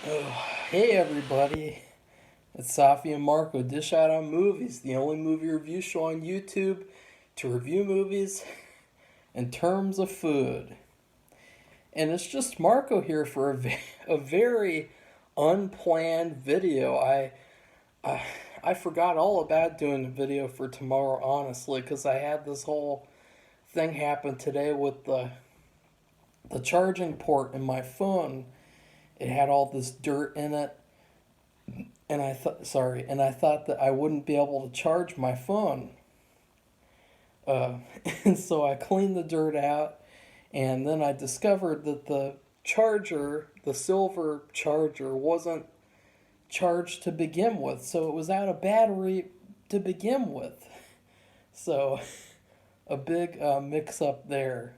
Oh, hey everybody, it's Safi and Marco, Dish Out on Movies, the only movie review show on YouTube to review movies in terms of food. And it's just Marco here for a very unplanned video. I, I forgot all about doing a video for tomorrow, honestly, because I had this whole thing happen today with the charging port in my phone. It had all this dirt in it, and I thought that I wouldn't be able to charge my phone. Uh, and so I cleaned the dirt out, and then I discovered that the charger, the silver charger, wasn't charged to begin with, so it was out of battery to begin with. So a big mix up there,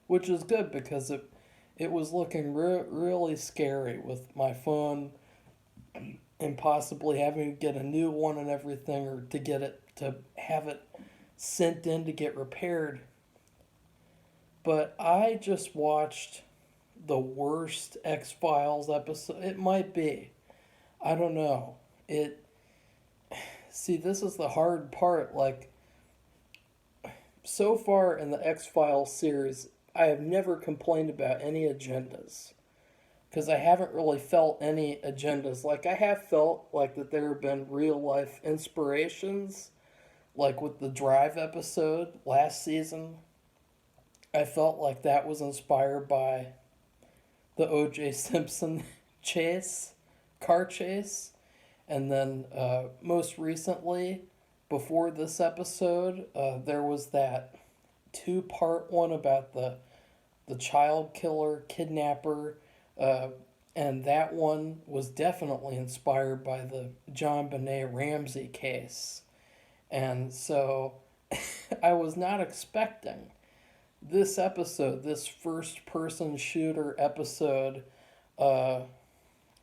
which is good because it was looking really scary with my phone and possibly having to get a new one and everything, or to have it sent in to get repaired. But I just watched the worst X Files episode. It might be. I don't know. It See, this is the hard part. Like, so far in the X Files series, I have never complained about any agendas because I haven't really felt any agendas. Like, I have felt like that there have been real life inspirations, like with the Drive episode last season. I felt like that was inspired by the O.J. Simpson chase, car chase. And then most recently, before this episode, there was that two-part one about the child killer, kidnapper, uh, and that one was definitely inspired by the John Benet Ramsey case. And so I was not expecting this episode, this first person shooter episode, uh,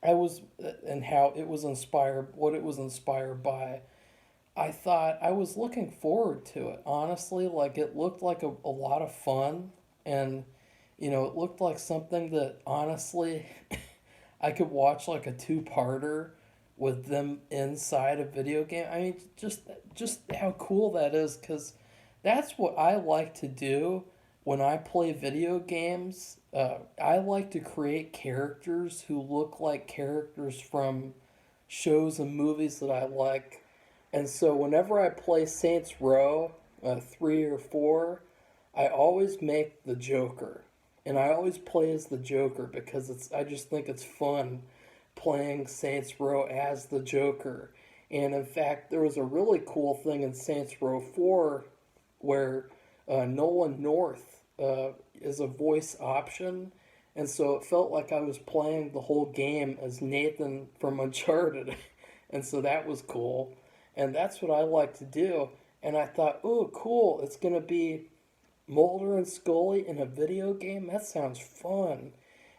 and how it was inspired, what it was inspired by. I thought I was looking forward to it, honestly. Like, it looked like a lot of fun, and, it looked like something that, honestly, I could watch like a two-parter with them inside a video game. I mean, just how cool that is, because that's what I like to do when I play video games. I like to create characters who look like characters from shows and movies that I like. And so whenever I play Saints Row 3 or 4, I always make the Joker. And I always play as the Joker because I just think it's fun playing Saints Row as the Joker. And in fact, there was a really cool thing in Saints Row 4 where Nolan North is a voice option. And so it felt like I was playing the whole game as Nathan from Uncharted. And so that was cool. And that's what I like to do. And I thought, oh, cool, it's going to be Mulder and Scully in a video game? That sounds fun.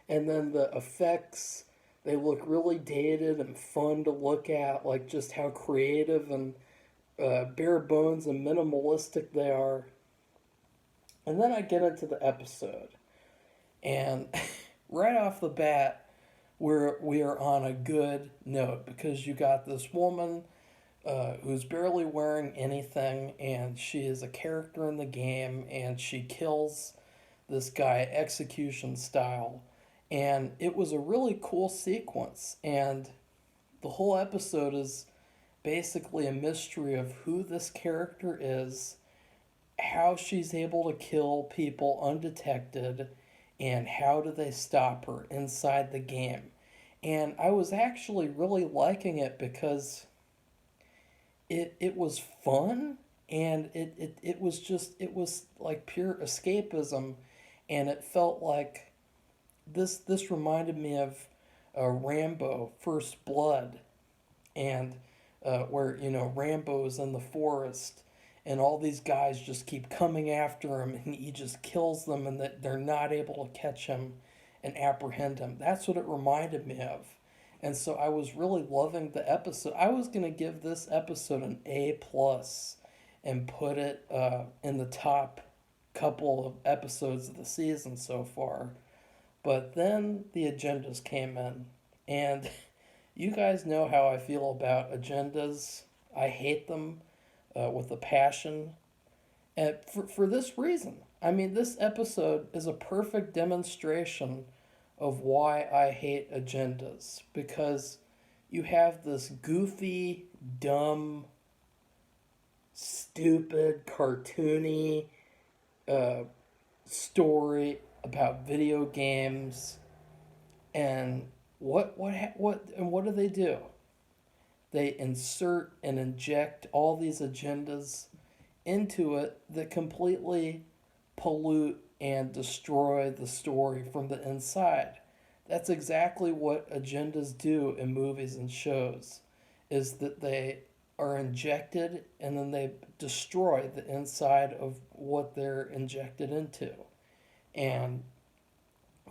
And then the effects, they look really dated and fun to look at, like just how creative and bare bones and minimalistic they are. And then I get into the episode, and right off the bat, we are on a good note because you got this woman who's barely wearing anything, and she is a character in the game, and she kills this guy execution style. And it was a really cool sequence, and the whole episode is basically a mystery of who this character is, how she's able to kill people undetected, and how do they stop her inside the game. And I was actually really liking it because it was fun, and it was like pure escapism, and it felt like this reminded me of Rambo First Blood, and where Rambo is in the forest, and all these guys just keep coming after him, and he just kills them, and that they're not able to catch him and apprehend him. That's what it reminded me of. And so I was really loving the episode. I was gonna give this episode an A plus, and put it in the top couple of episodes of the season so far. But then the agendas came in, And you guys know how I feel about agendas. I hate them with a passion. And for this reason. I mean, this episode is a perfect demonstration of why I hate agendas. Because you have this goofy, dumb, stupid, cartoony uh, story about video games, and what do? They insert and inject all these agendas into it that completely pollute and destroy the story from the inside. That's exactly what agendas do in movies and shows, is that they are injected and then they destroy the inside of what they're injected into. And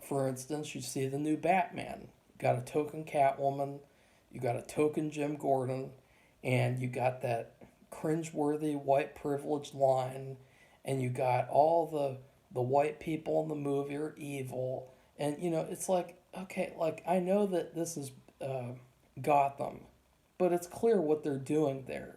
for instance, you see the new Batman. You got a token Catwoman, you got a token Jim Gordon, and you got that cringeworthy white privilege line, and you got all the white people in the movie are evil, and it's like, okay, like I know that this is Gotham, but it's clear what they're doing there.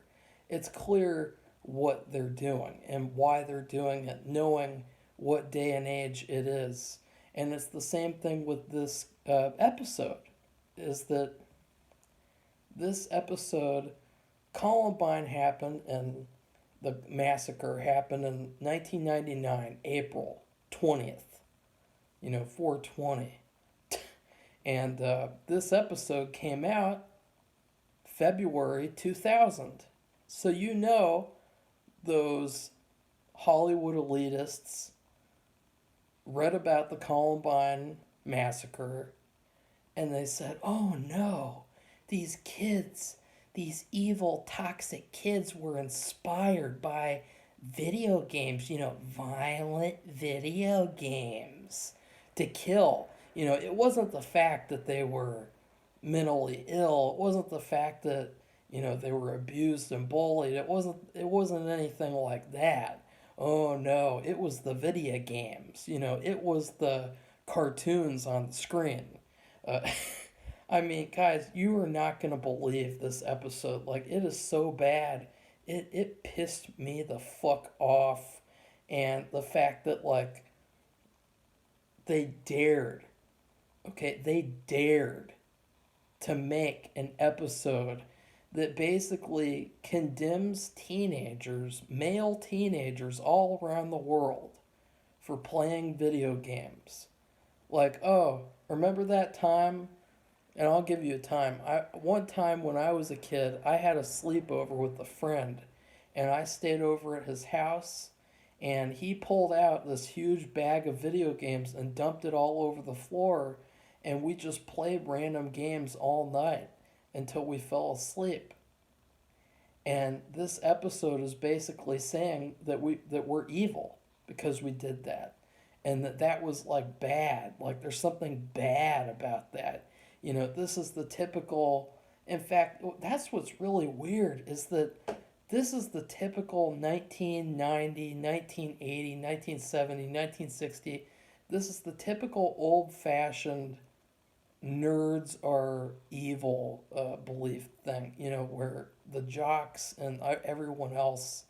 It's clear what they're doing and why they're doing it, knowing what day and age it is. And it's the same thing with this episode, is that this episode, Columbine happened, and the massacre happened in 1999, April 20th, 420. And this episode came out February 2000. So those Hollywood elitists read about the Columbine massacre, and they said, oh no, these kids, these evil, toxic kids were inspired by video games, violent video games to kill. It wasn't the fact that they were mentally ill. It wasn't the fact that, they were abused and bullied. It wasn't anything like that. Oh no, it was the video games. It was the cartoons on the screen. Uh, I mean, guys, you are not going to believe this episode. Like, it is so bad. It pissed me the fuck off. And the fact that, like, they dared to make an episode that basically condemns teenagers, male teenagers all around the world, for playing video games. Like, oh, remember that time? And I'll give you a time. One time when I was a kid, I had a sleepover with a friend, and I stayed over at his house, and he pulled out this huge bag of video games and dumped it all over the floor, and we just played random games all night until we fell asleep. And this episode is basically saying that we're evil because we did that, and that was like bad. Like, there's something bad about that. This is the typical. In fact, that's what's really weird, is that this is the typical 1990, 1980, 1970, 1960. This is the typical old-fashioned nerds are evil belief thing, where the jocks and everyone else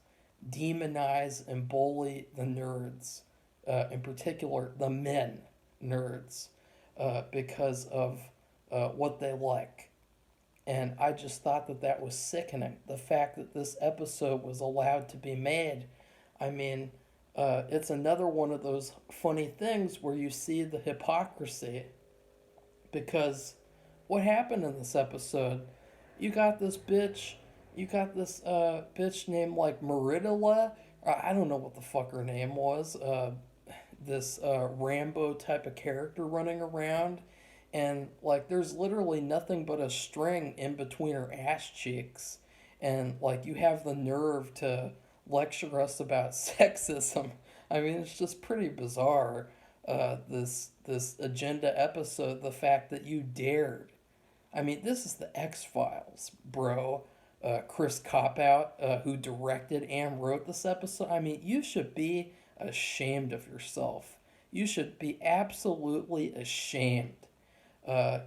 demonize and bully the nerds, in particular the men nerds, because of what they like. And I just thought that was sickening. The fact that this episode was allowed to be made. I mean, it's another one of those funny things where you see the hypocrisy. Because what happened in this episode? You got this bitch named like Meridula. I don't know what the fuck her name was. This Rambo type of character running around. And like, there's literally nothing but a string in between her ass cheeks. And like, you have the nerve to lecture us about sexism. I mean, it's just pretty bizarre. This agenda episode, the fact that you dared. I mean, this is the X-Files, bro. Chris Copout, who directed and wrote this episode. I mean, you should be ashamed of yourself. You should be absolutely ashamed. Uh,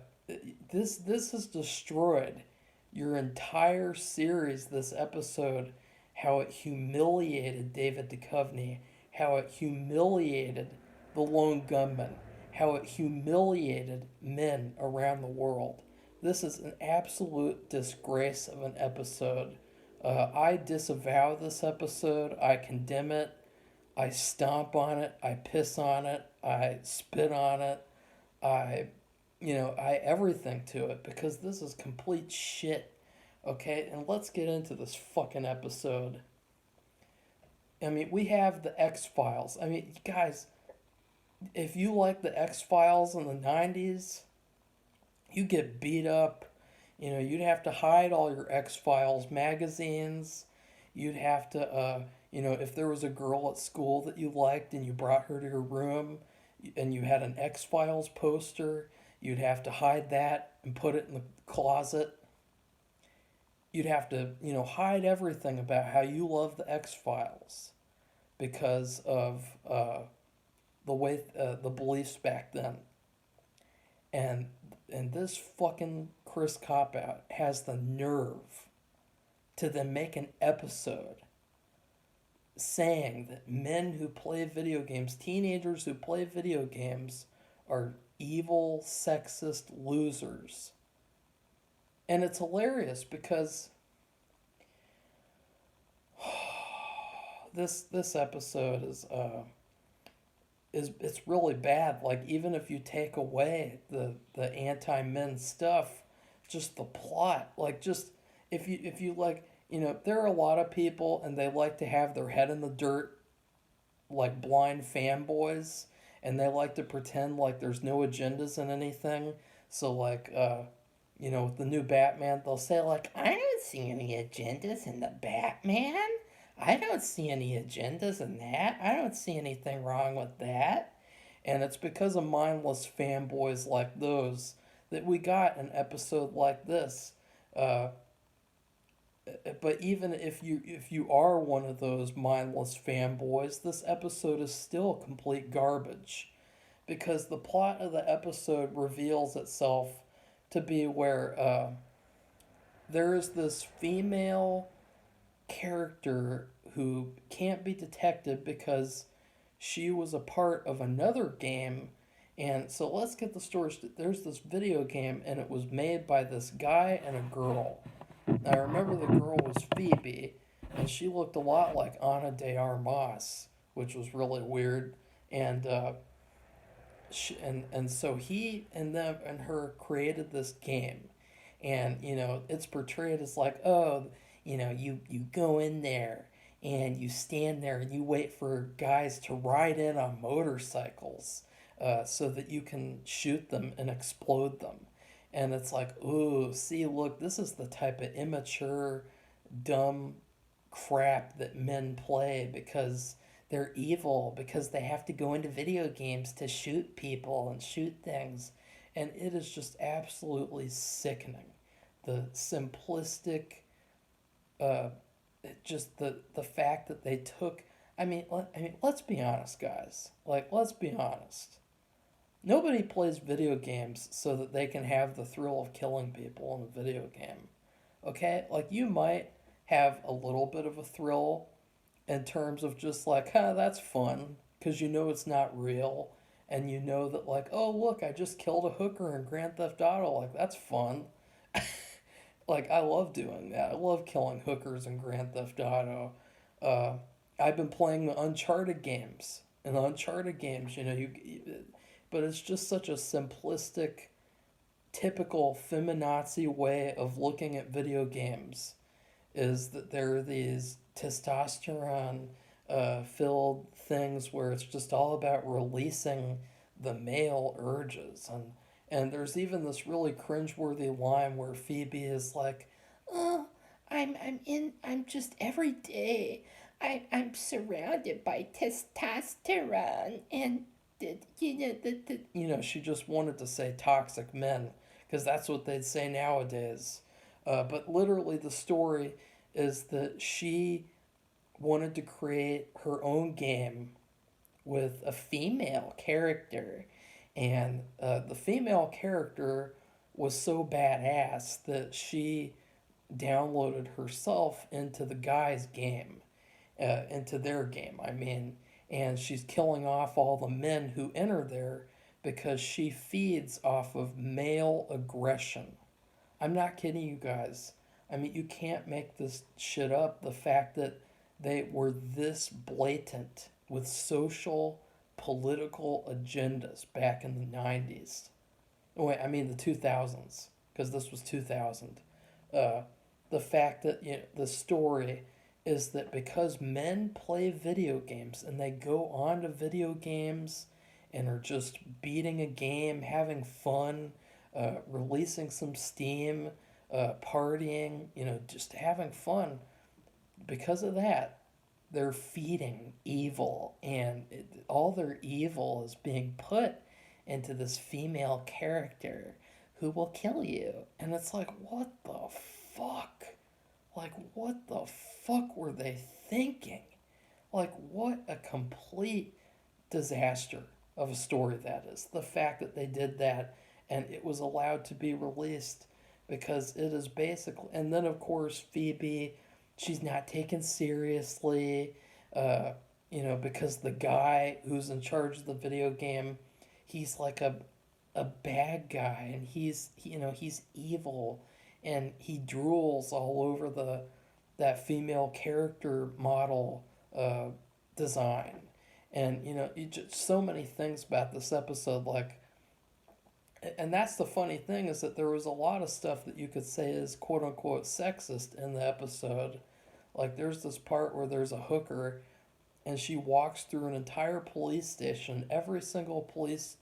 this has destroyed your entire series. This episode, how it humiliated David Duchovny, how it humiliated the lone gunman, how it humiliated men around the world. This is an absolute disgrace of an episode. I disavow this episode. I condemn it. I stomp on it. I piss on it. I spit on it. I, I everything to it because this is complete shit. Okay, and let's get into this fucking episode. I mean, we have the X Files. I mean, guys, if you like the X Files in the 90s, you get beat up. You'd have to hide all your X Files magazines. You'd have to, if there was a girl at school that you liked and you brought her to your room and you had an X Files poster, you'd have to hide that and put it in the closet. You'd have to, hide everything about how you love the X Files because of the way the beliefs back then. And this fucking Chris Cop Out has the nerve to then make an episode saying that men who play video games, teenagers who play video games, are evil, sexist losers. And it's hilarious because this episode is it's really bad. Like, even if you take away the anti-men stuff, just the plot, like, just if you like, there are a lot of people and they like to have their head in the dirt, like blind fanboys, and they like to pretend like there's no agendas in anything. So like, with the new Batman, they'll say like, I don't see any agendas in the Batman. I don't see any agendas in that. I don't see anything wrong with that. And it's because of mindless fanboys like those that we got an episode like this. But even if you are one of those mindless fanboys, this episode is still complete garbage because the plot of the episode reveals itself to be where there is this female character who can't be detected because she was a part of another game. And so let's get the story. There's this video game, and it was made by this guy and a girl. Now, I remember the girl was Phoebe, and she looked a lot like Ana de Armas, which was really weird. And and so he and them and her created this game, and it's portrayed as like, oh, you go in there and you stand there and you wait for guys to ride in on motorcycles, so that you can shoot them and explode them. And it's like, ooh, see, look, this is the type of immature, dumb crap that men play because they're evil, because they have to go into video games to shoot people and shoot things. And it is just absolutely sickening. The simplistic, uh, just the fact that they took. I mean, let's be honest, guys. Like, let's be honest. Nobody plays video games so that they can have the thrill of killing people in a video game. Okay? Like, you might have a little bit of a thrill in terms of just like, that's fun, because it's not real. And that, like, oh, look, I just killed a hooker in Grand Theft Auto. Like, that's fun. Like, I love doing that. I love killing hookers in Grand Theft Auto. Uh, I've been playing the Uncharted games. And the Uncharted games, but it's just such a simplistic, typical feminazi way of looking at video games. Is that there are these testosterone filled things where it's just all about releasing the male urges. And there's even this really cringeworthy line where Phoebe is like, oh, I'm just every day, I'm surrounded by testosterone, and she just wanted to say toxic men because that's what they'd say nowadays. But literally, the story is that she wanted to create her own game with a female character, and the female character was so badass that she downloaded herself into the guy's game, into their game, I mean, and she's killing off all the men who enter there because she feeds off of male aggression. I'm not kidding you guys. I mean, you can't make this shit up. The fact that they were this blatant with social, political agendas back in the 90s. Wait, I mean the 2000s, because this was 2000. Uh, the fact that, the story is that because men play video games and they go on to video games and are just beating a game, having fun, releasing some steam, partying, just having fun. Because of that, they're feeding evil, and all their evil is being put into this female character who will kill you. And it's like, what the fuck? Like, what the fuck were they thinking? Like, what a complete disaster of a story that is. The fact that they did that and it was allowed to be released because it is basically. And then, of course, Phoebe, she's not taken seriously, because the guy who's in charge of the video game, he's like a bad guy, and he's evil, and he drools all over that female character model design. And just so many things about this episode, like, and that's the funny thing, is that there was a lot of stuff that you could say is quote unquote sexist in the episode. Like, there's this part where there's a hooker and she walks through an entire police station. Every single police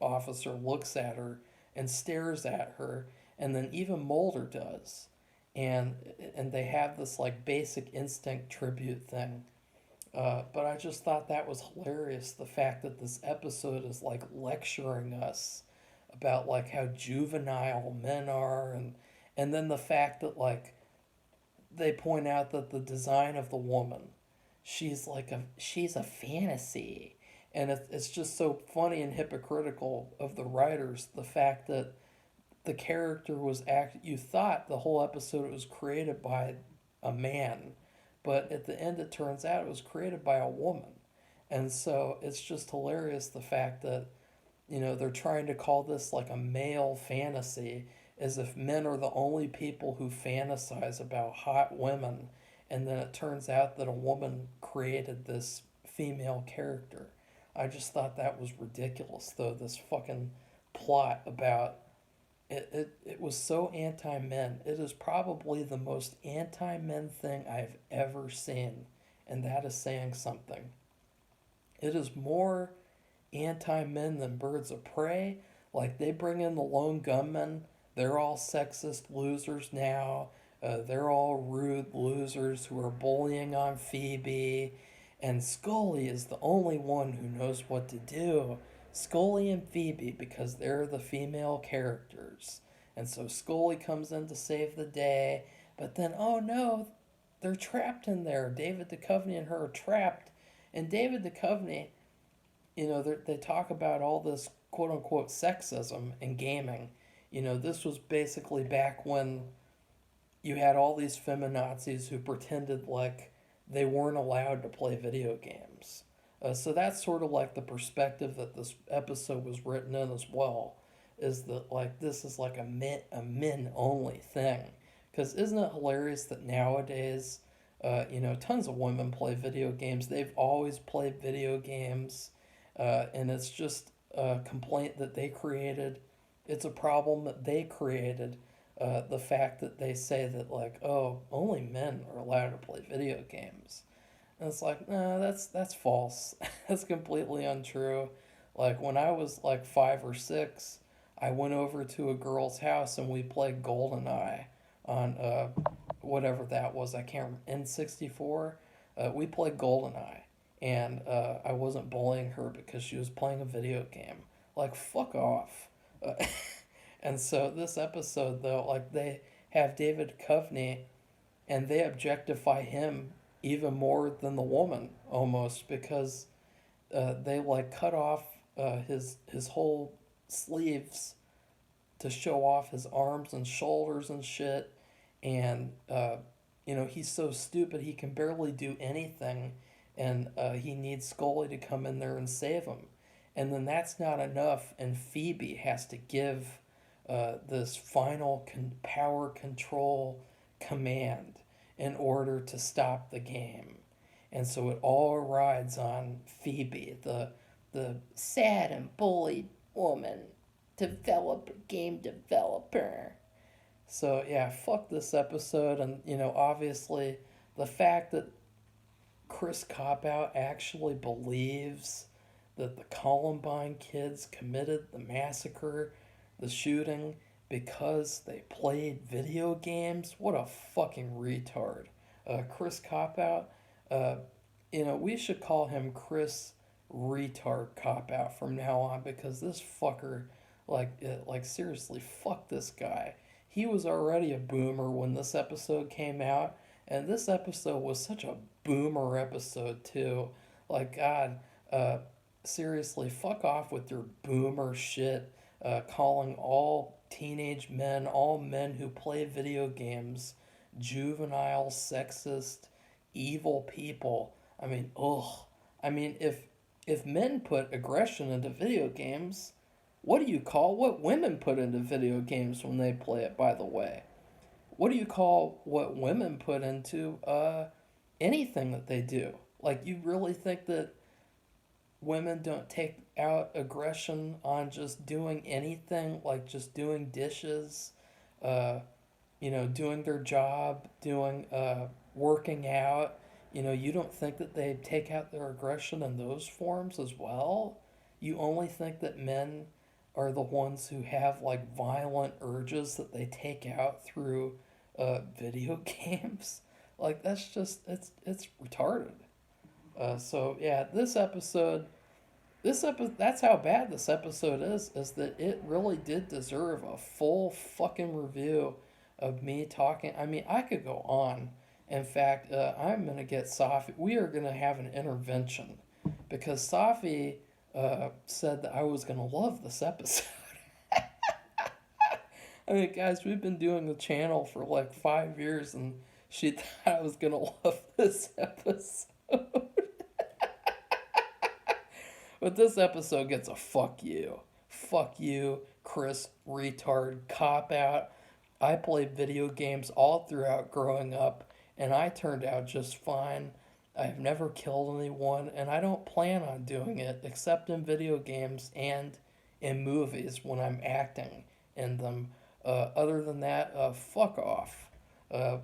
officer looks at her and stares at her, and then even Mulder does. And they have this like basic instinct tribute thing. But I just thought that was hilarious. The fact that this episode is like lecturing us about like how juvenile men are, and then the fact that like they point out that the design of the woman, she's a fantasy, and it's just so funny and hypocritical of the writers. The fact that the character you thought the whole episode was created by a man, but at the end it turns out it was created by a woman. And so it's just hilarious, the fact that they're trying to call this like a male fantasy, as if men are the only people who fantasize about hot women, and then it turns out that a woman created this female character. I just thought that was ridiculous, though, this fucking plot about it was so anti-men. It is probably the most anti-men thing I've ever seen, and that is saying something. It is more anti-men than Birds of Prey. Like, they bring in the lone gunmen. They're all sexist losers now. They're all rude losers who are bullying on Phoebe. And Scully is the only one who knows what to do. Scully and Phoebe, because they're the female characters. And so Scully comes in to save the day. But then, oh no, they're trapped in there. David Duchovny and her are trapped. And David Duchovny, they talk about all this quote unquote sexism in gaming. This was basically back when you had all these feminazis who pretended like they weren't allowed to play video games. So that's sort of like the perspective that this episode was written in as well, is that like this is like a men only thing. Because isn't it hilarious that nowadays, tons of women play video games. They've always played video games, and it's just a complaint that they created. It's a problem that they created. The fact that they say that like, oh, only men are allowed to play video games. And it's like, no, that's false. That's completely untrue. Like, when I was like 5 or 6, I went over to a girl's house and we played GoldenEye on whatever that was. I can't remember, N64. We played GoldenEye, and I wasn't bullying her because she was playing a video game. Like, fuck off. And so this episode, though, like, they have David Duchovny, and they objectify him even more than the woman, almost, because they like cut off his whole sleeves to show off his arms and shoulders and shit. And, he's so stupid he can barely do anything. And he needs Scully to come in there and save him. And then that's not enough, and Phoebe has to give this final power control command in order to stop the game. And so it all rides on Phoebe, the sad and bullied woman, game developer. So yeah, fuck this episode, and obviously the fact that Chris Copout actually believes that the Columbine kids committed the massacre, the shooting, because they played video games. What a fucking retard. Chris Copout, we should call him Chris Retard Copout from now on, because this fucker, like seriously, fuck this guy. He was already a boomer when this episode came out, and this episode was such a boomer episode too. Like, God, seriously, fuck off with your boomer shit, calling all teenage men, all men who play video games, juvenile, sexist, evil people. I mean, ugh. I mean, if men put aggression into video games, what do you call what women put into video games when they play it, by the way? What do you call what women put into anything that they do? Like, you really think that women don't take out aggression on just doing anything, like just doing dishes, doing their job, doing working out? You don't think that they take out their aggression in those forms as well? You only think that men are the ones who have like violent urges that they take out through video games? Like, that's just it's retarded. So yeah, that's how bad this episode is that it really did deserve a full fucking review of me talking. I mean, I could go on. In fact, I'm going to get Safi. We are going to have an intervention because Safi said that I was going to love this episode. I mean, guys, we've been doing the channel for like 5 years, and she thought I was going to love this episode. But this episode gets a fuck you. Fuck you, Chris Retard Copout. I played video games all throughout growing up, and I turned out just fine. I've never killed anyone, and I don't plan on doing it except in video games and in movies when I'm acting in them. Other than that, fuck off.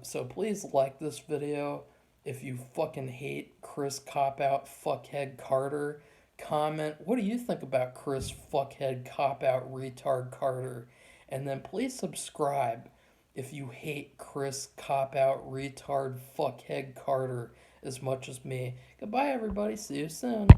So please like this video if you fucking hate Chris Copout Fuckhead Carter. Comment, what do you think about Chris Fuckhead Copout Retard Carter? And then please subscribe if you hate Chris Copout Retard Fuckhead Carter as much as me. Goodbye, everybody. See you soon.